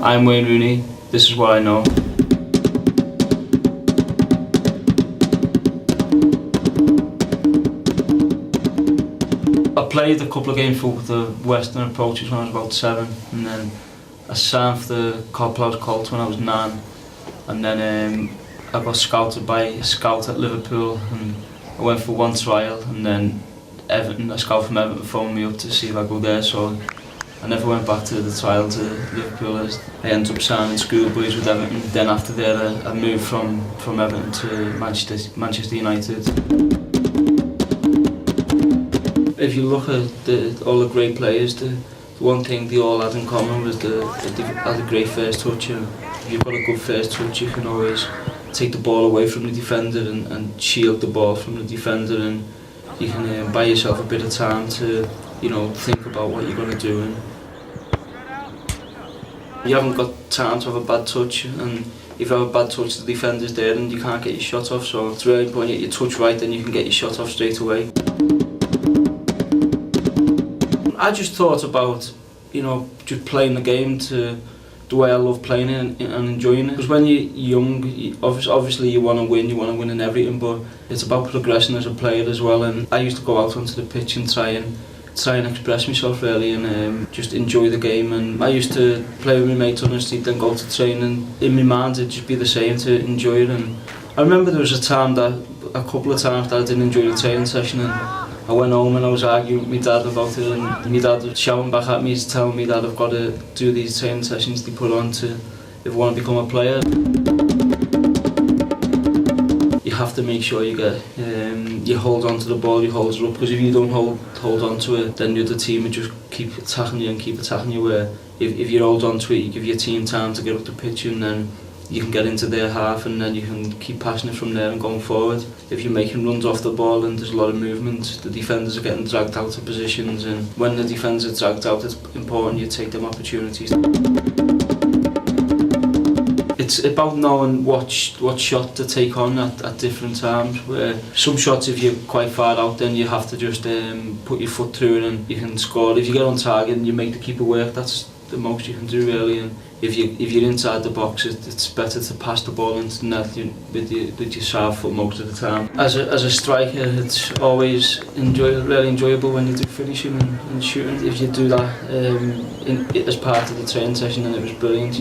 I'm Wayne Rooney, this is what I know. I played a couple of games for the Western approaches when I was about 7, and then I signed for the Coploud Colts when I was 9, and then I got scouted by a scout at Liverpool, and I went for one trial, and then a scout from Everton phoned me up to see if I go there, so I never went back to the trial to Liverpool. I ended up signing schoolboys with Everton. Then after that I moved from Everton to Manchester United. If you look at all the great players, the one thing they all had in common was they had a great first touch. And if you've got a good first touch, you can always take the ball away from the defender and shield the ball from the defender, and you can buy yourself a bit of time to think about what you're going to do. And you haven't got time to have a bad touch, and if you have a bad touch, the defender's there and you can't get your shot off, so it's really important that you touch right, then you can get your shot off straight away. I just thought about just playing the game to the way I love playing it and enjoying it. Because when you're young, obviously you want to win in everything, but it's about progressing as a player as well. And I used to go out onto the pitch and try and express myself really, and just enjoy the game. And I used to play with my mates on the street, then go to training. In my mind it'd just be the same, to enjoy it. And I remember there was a couple of times that I didn't enjoy the training session, and I went home and I was arguing with my dad about it, and my dad was shouting back at me, telling me that I've got to do these training sessions they put on if I want to become a player. You have to make sure you hold on to the ball, you hold it up, because if you don't hold on to it, then the other team will just keep attacking you, where if you hold on to it, you give your team time to get up the pitch, and then you can get into their half, and then you can keep passing it from there and going forward. If you're making runs off the ball and there's a lot of movement, the defenders are getting dragged out of positions, and when the defenders are dragged out, it's important you take them opportunities. It's about knowing what shot to take on at different times, where some shots, if you're quite far out, then you have to just put your foot through it and you can score. If you get on target and you make the keeper work, that's the most you can do really. And if you're inside the box, it's better to pass the ball into the net with your sharp foot most of the time. As a striker, it's always really enjoyable when you do finishing and shooting. If you do that as part of the training session, then it was brilliant.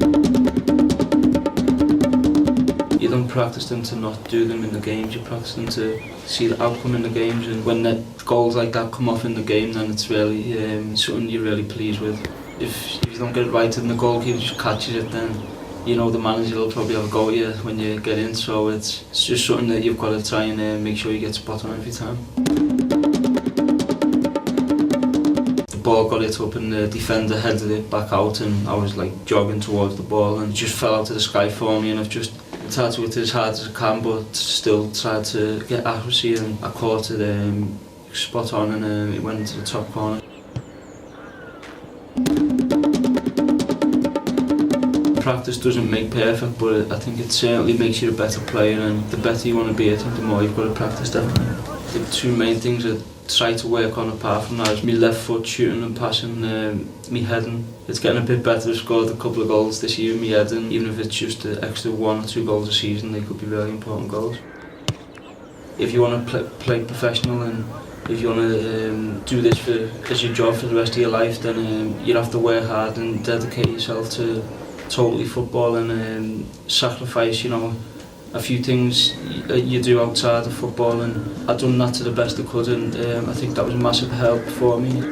You don't practice them to not do them in the games, you practice them to see the outcome in the games, and when the goals like that come off in the game, then it's really something you're really pleased with. If you don't get it right and the goalkeeper just catches it, then the manager will probably have a go at you when you get in, so it's just something that you've got to try and make sure you get spot on every time. The ball got it up and the defender headed it back out, and I was like jogging towards the ball and it just fell out of the sky for me, and I've just tried to hit it as hard as I can, but still tried to get accuracy, and I caught it spot on, and it went into the top corner. Practice doesn't make perfect, but I think it certainly makes you a better player, and the better you want to be, I think the more you've got to practice definitely. The two main things I try to work on apart from that is my left foot shooting and passing, me heading. It's getting a bit better. I've scored a couple of goals this year with me heading, even if it's just an extra 1 or 2 goals a season, they could be really important goals. If you want to play professional, and if you want to do this as your job for the rest of your life, then you have to work hard and dedicate yourself to totally football, and sacrifice a few things you do outside of football, and I've done that to the best I could, and I think that was a massive help for me.